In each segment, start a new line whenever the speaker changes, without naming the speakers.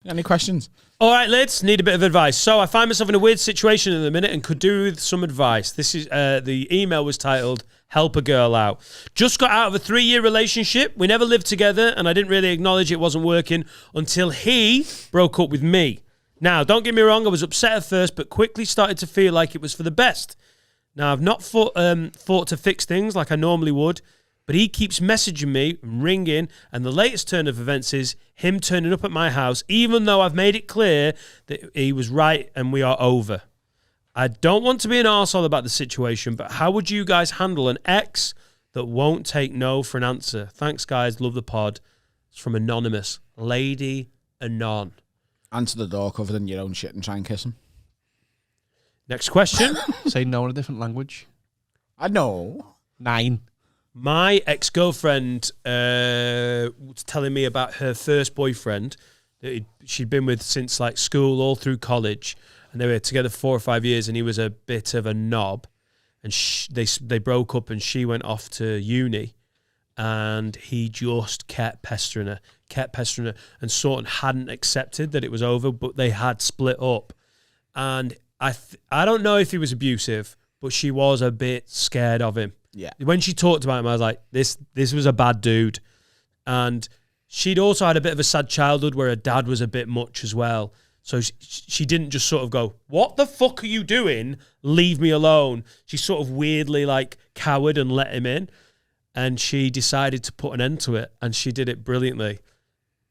Any questions?
All right, lads, need a bit of advice. So I find myself in a weird situation in a minute and could do with some advice. This is the email was titled, Help a Girl Out. Just got out of a 3-year relationship. We never lived together, and I didn't really acknowledge it wasn't working until he broke up with me. Now, don't get me wrong, I was upset at first, but quickly started to feel like it was for the best. Now, I've not fought to fix things like I normally would, but he keeps messaging me and ringing, and the latest turn of events is him turning up at my house, even though I've made it clear that he was right and we are over. I don't want to be an arsehole about the situation, but how would you guys handle an ex that won't take no for an answer? Thanks, guys. Love the pod. It's from Anonymous. Lady Anon.
Answer the door covered in your own shit and try and kiss him.
Next question.
Say no in a different language.
I know.
9.
My ex-girlfriend was telling me about her first boyfriend that she'd been with since like school all through college, and they were together 4 or 5 years, and he was a bit of a knob, and they broke up, and she went off to uni, and he just kept pestering her, and sort of hadn't accepted that it was over, but they had split up, and I don't know if he was abusive, but she was a bit scared of him.
Yeah.
When she talked about him, I was like, this was a bad dude. And she'd also had a bit of a sad childhood where her dad was a bit much as well. So she didn't just sort of go, what the fuck are you doing? Leave me alone. She sort of weirdly like cowered and let him in. And she decided to put an end to it. And she did it brilliantly.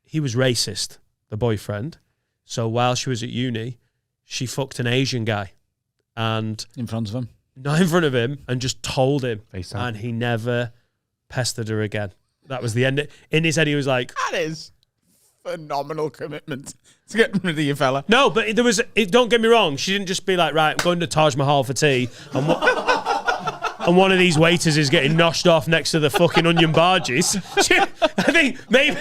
He was racist, the boyfriend. So while she was at uni, she fucked an Asian guy. And
in front of him.
Not in front of him, and just told him.
FaceTime.
And he never pestered her again. That was the end. In his head, he was like...
That is phenomenal commitment to get rid of your fella.
No, but there was... Don't get me wrong. She didn't just be like, right, I'm going to Taj Mahal for tea, and, and one of these waiters is getting noshed off next to the fucking onion barges. I think maybe...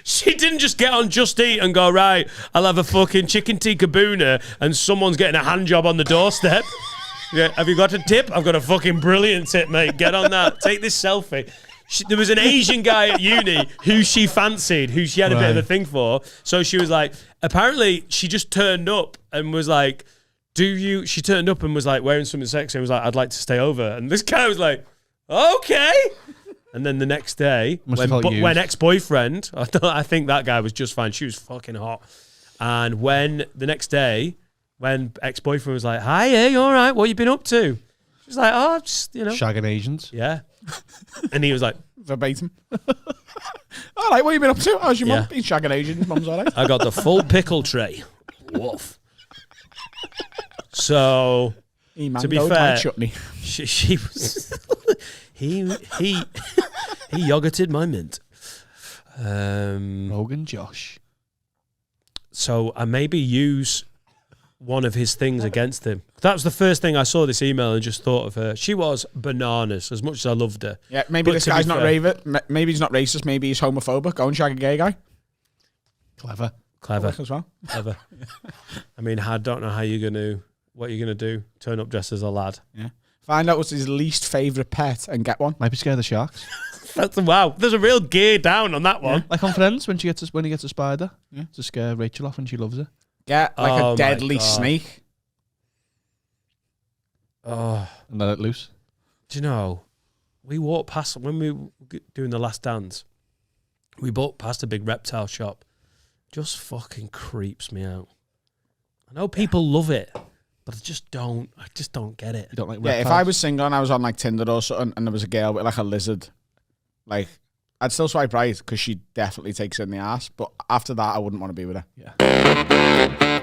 She didn't just get on Just Eat and go, right, I'll have a fucking chicken tikka boona and someone's getting a hand job on the doorstep. Yeah, have you got a tip? I've got a fucking brilliant tip, mate. Get on that. Take this selfie. There was an Asian guy at uni who she fancied, who she had a bit of a thing for. So she was like, apparently she just turned up and was like, she turned up and was like wearing something sexy and was like, I'd like to stay over. And this guy was like, okay. And then the next day, when ex-boyfriend, I think that guy was just fine. She was fucking hot. And when the next day, when ex-boyfriend was like, hi, yeah, you all right? What you been up to? She's like, oh, just,
Shagging Asians.
Yeah. And he was like,
verbatim. All right, what you been up to? How's your mum? Been shagging Asians. Mum's all right.
I got the full pickle tray. Woof. So, to be fair, she was... He yogurted my mint.
Rogan Josh.
So I maybe use one of his things against him. That was the first thing I saw this email and just thought of her. She was bananas, as much as I loved her.
Yeah, maybe this guy's not maybe he's not racist. Maybe he's homophobic. Go and shag a gay guy.
Clever
as well.
Clever. I mean, I don't know what you're gonna do. Turn up dressed as a lad.
Yeah. Find out what's his least favourite pet and get one.
Might be scared of sharks.
Wow, there's a real gear down on that one.
Yeah. Like on Friends, when he gets a spider to scare Rachel off and she loves it.
Get like a deadly snake.
Oh,
and let it loose.
Do you know, we walked past, when we were doing The Last Dance, we walked past a big reptile shop. Just fucking creeps me out. I know people love it. But I just don't get it.
You don't like reptiles?
If I was single and I was on like Tinder or something and there was a girl with like a lizard, like I'd still swipe right because she definitely takes it in the ass. But after that, I wouldn't want to be with her.
Yeah.